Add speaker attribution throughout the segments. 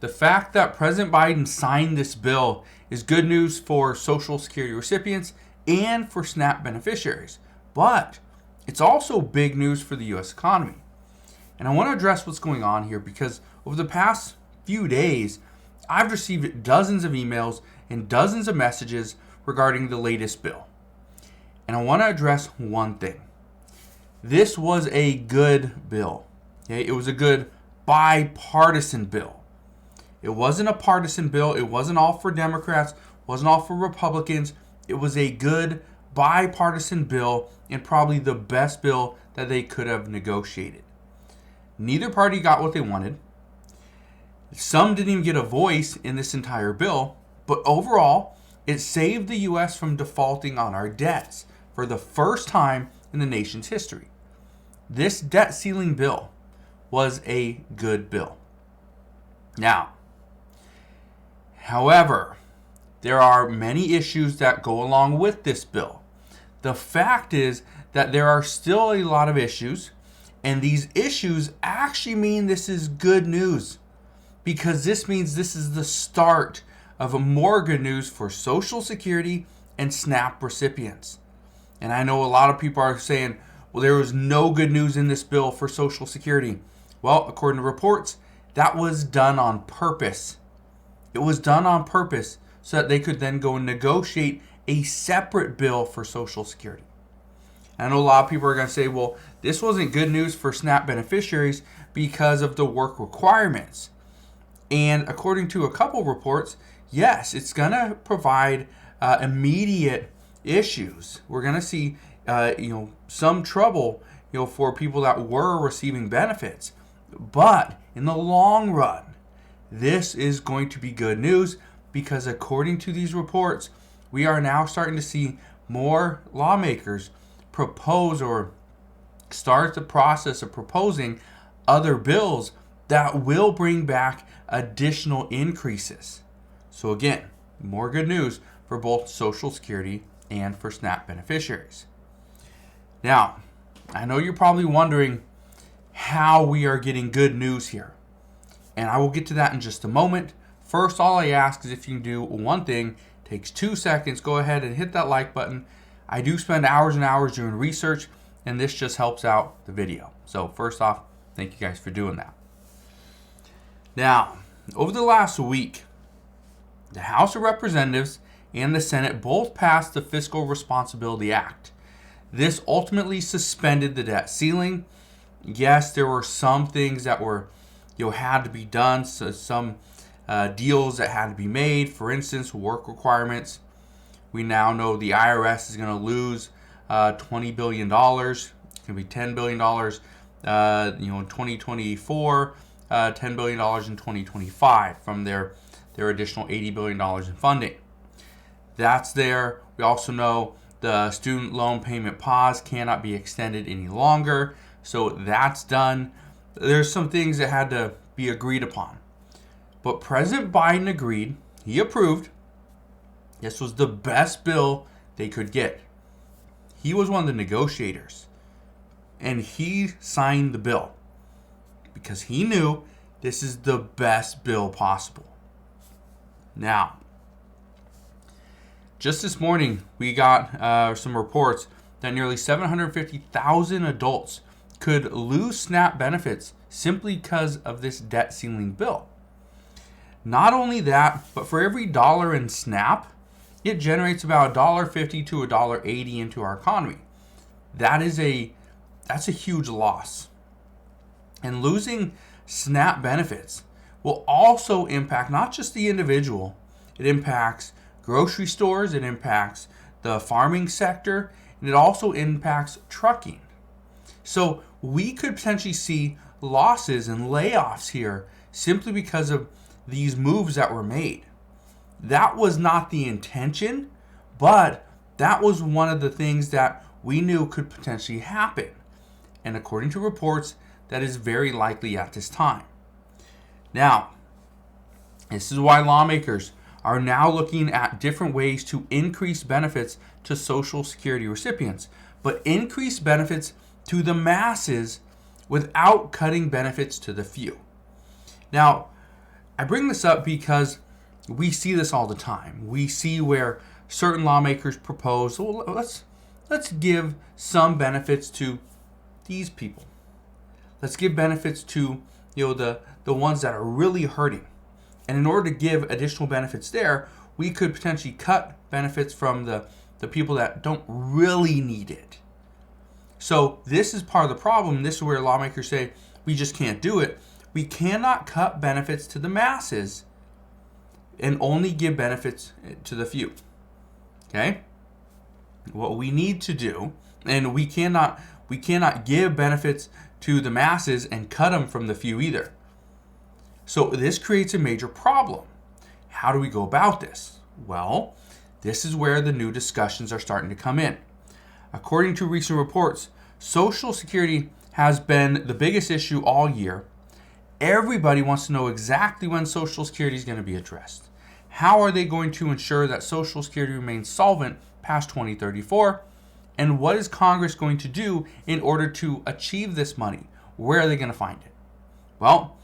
Speaker 1: The fact that President Biden signed this bill is good news for Social Security recipients and for SNAP beneficiaries. But it's also big news for the U.S. economy. And I want to address what's going on here because over the past few days, I've received dozens of emails and dozens of messages regarding the latest bill. And I want to address one thing. This was a good bill. Okay? It was a good bipartisan bill. It wasn't a partisan bill. It wasn't all for Democrats. It wasn't all for Republicans. It was a good bipartisan bill and probably the best bill that they could have negotiated. Neither party got what they wanted. Some didn't even get a voice in this entire bill. But overall, it saved the U.S. from defaulting on our debts for the first time in the nation's history. This debt ceiling bill was a good bill. Now, however, there are many issues that go along with this bill. The fact is that there are still a lot of issues, and these issues actually mean this is good news because this means this is the start of more good news for Social Security and SNAP recipients. And I know a lot of people are saying, well, there was no good news in this bill for Social Security. Well, according to reports, that was done on purpose. It was done on purpose so that they could then go and negotiate a separate bill for Social Security. I know a lot of people are going to say, well, this wasn't good news for SNAP beneficiaries because of the work requirements. And according to a couple reports, yes, it's going to provide immediate issues. We're going to see, some trouble, for people that were receiving benefits. But in the long run, this is going to be good news because according to these reports, we are now starting to see more lawmakers propose or start the process of proposing other bills that will bring back additional increases. So again, more good news for both Social Security and for SNAP beneficiaries. Now, I know you're probably wondering how we are getting good news here. And I will get to that in just a moment. First, all I ask is if you can do one thing, takes 2 seconds, go ahead and hit that like button. I do spend hours and hours doing research, and this just helps out the video. So first off, thank you guys for doing that. Now, over the last week, the House of Representatives and the Senate both passed the Fiscal Responsibility Act. This ultimately suspended the debt ceiling. Yes, there were some things that were, had to be done. So some deals that had to be made. For instance, work requirements. We now know the IRS is going to lose $20 billion. It's going to be $10 billion, in 2024. $10 billion in 2025 from their additional $80 billion in funding. That's there. We also know the student loan payment pause cannot be extended any longer. So that's done. There's some things that had to be agreed upon. But President Biden agreed. He approved. This was the best bill they could get. He was one of the negotiators. And he signed the bill because he knew this is the best bill possible. Now, just this morning, we got some reports that nearly 750,000 adults could lose SNAP benefits simply because of this debt ceiling bill. Not only that, but for every dollar in SNAP, it generates about $1.50 to $1.80 into our economy. That's a huge loss. And losing SNAP benefits will also impact not just the individual, it impacts grocery stores, it impacts the farming sector, and it also impacts trucking. So we could potentially see losses and layoffs here simply because of these moves that were made. That was not the intention, but that was one of the things that we knew could potentially happen. And according to reports, that is very likely at this time. Now, this is why lawmakers are now looking at different ways to increase benefits to Social Security recipients, but increase benefits to the masses without cutting benefits to the few. Now, I bring this up because we see this all the time. We see where certain lawmakers propose, well, let's give some benefits to these people. Let's give benefits to the ones that are really hurting. And in order to give additional benefits there, we could potentially cut benefits from the people that don't really need it. So this is part of the problem. This is where lawmakers say, we just can't do it. We cannot cut benefits to the masses and only give benefits to the few. Okay? What we need to do, and we cannot give benefits to the masses and cut them from the few either. So this creates a major problem. How do we go about this? Well, this is where the new discussions are starting to come in. According to recent reports, Social Security has been the biggest issue all year. Everybody wants to know exactly when Social Security is going to be addressed. How are they going to ensure that Social Security remains solvent past 2034? And what is Congress going to do in order to achieve this money? Where are they going to find it? Well,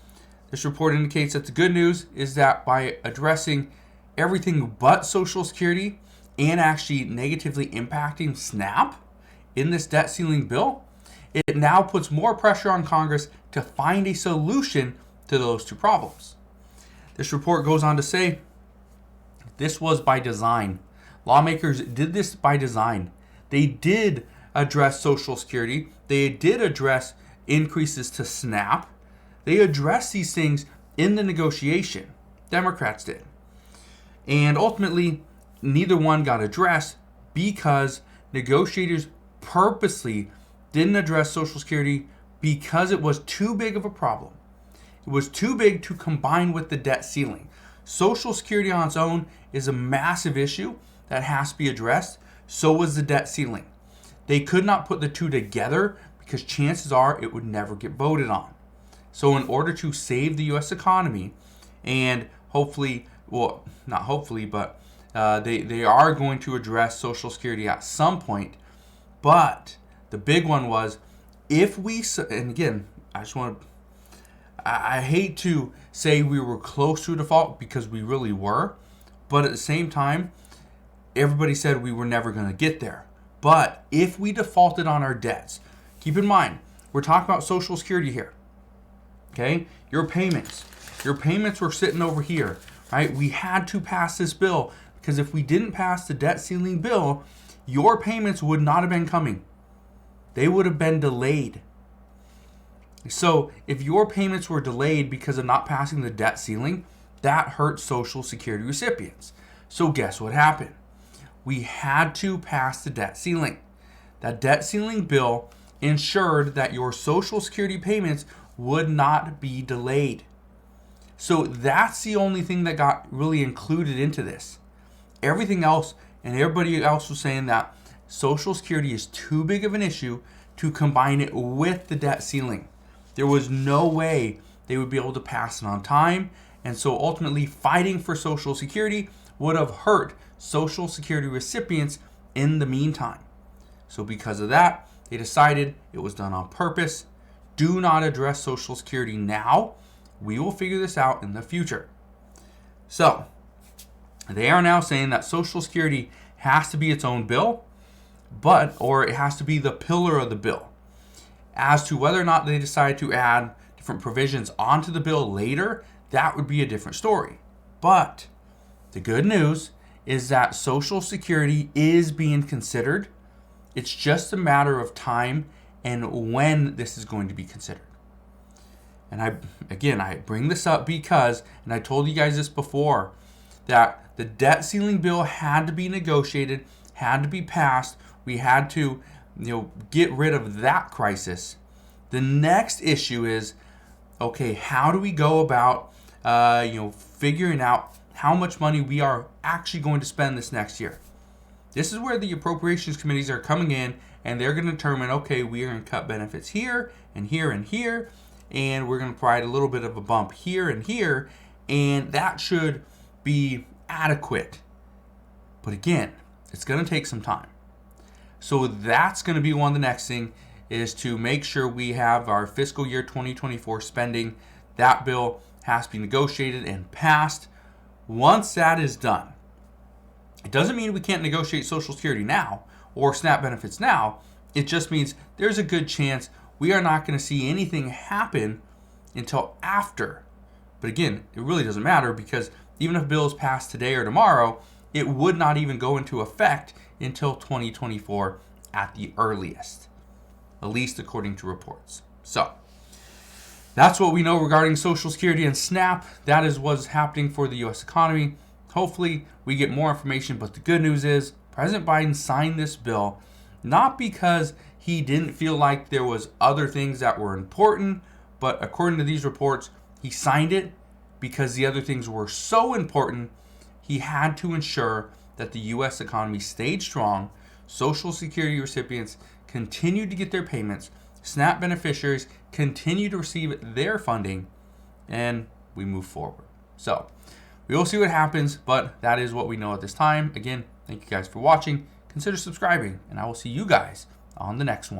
Speaker 1: this report indicates that the good news is that by addressing everything but Social Security and actually negatively impacting SNAP in this debt ceiling bill, it now puts more pressure on Congress to find a solution to those two problems. This report goes on to say, this was by design. Lawmakers did this by design. They did address Social Security. They did address increases to SNAP. They addressed these things in the negotiation. Democrats did. And ultimately, neither one got addressed because negotiators purposely didn't address Social Security because it was too big of a problem. It was too big to combine with the debt ceiling. Social Security on its own is a massive issue that has to be addressed. So was the debt ceiling. They could not put the two together because chances are it would never get voted on. So in order to save the U.S. economy and hopefully, well, not hopefully, but they are going to address Social Security at some point. But the big one was if we, and again, I hate to say we were close to a default because we really were, but at the same time, everybody said we were never going to get there. But if we defaulted on our debts, keep in mind, we're talking about Social Security here. Okay? Your payments were sitting over here, right? We had to pass this bill because if we didn't pass the debt ceiling bill, your payments would not have been coming. They would have been delayed. So if your payments were delayed because of not passing the debt ceiling, that hurt Social Security recipients. So guess what happened? We had to pass the debt ceiling. That debt ceiling bill ensured that your Social Security payments would not be delayed. So that's the only thing that got really included into this. Everything else and everybody else was saying that Social Security is too big of an issue to combine it with the debt ceiling. There was no way they would be able to pass it on time, and so ultimately fighting for Social Security would have hurt Social Security recipients in the meantime. So because of that, they decided it was done on purpose. Do not address Social Security now. We will figure this out in the future. So they are now saying that Social Security has to be its own bill, or it has to be the pillar of the bill. As to whether or not they decide to add different provisions onto the bill later, that would be a different story. But the good news is that Social Security is being considered. It's just a matter of time and when this is going to be considered. And I bring this up because, and I told you guys this before, that the debt ceiling bill had to be negotiated, had to be passed. We had to, get rid of that crisis. The next issue is, okay, how do we go about, figuring out how much money we are actually going to spend this next year? This is where the appropriations committees are coming in, and they're going to determine, okay, we are going to cut benefits here and here and here, and we're going to provide a little bit of a bump here and here, and that should be adequate. But again, it's going to take some time. So that's going to be one of the next thing, is to make sure we have our fiscal year 2024 spending. That bill has to be negotiated and passed. Once that is done, it doesn't mean we can't negotiate Social Security now or SNAP benefits now. It just means there's a good chance we are not going to see anything happen until after. But again, it really doesn't matter, because even if bills pass today or tomorrow, it would not even go into effect until 2024 at the earliest, at least according to reports. So that's what we know regarding Social Security and SNAP. That is what's happening for the U.S. economy. Hopefully we get more information, but the good news is President Biden signed this bill not because he didn't feel like there was other things that were important, but according to these reports, he signed it because the other things were so important. He had to ensure that the U.S. economy stayed strong, Social Security recipients continued to get their payments, SNAP beneficiaries continue to receive their funding, and we move forward. So we will see what happens, but that is what we know at this time. Again, thank you guys for watching. Consider subscribing, and I will see you guys on the next one.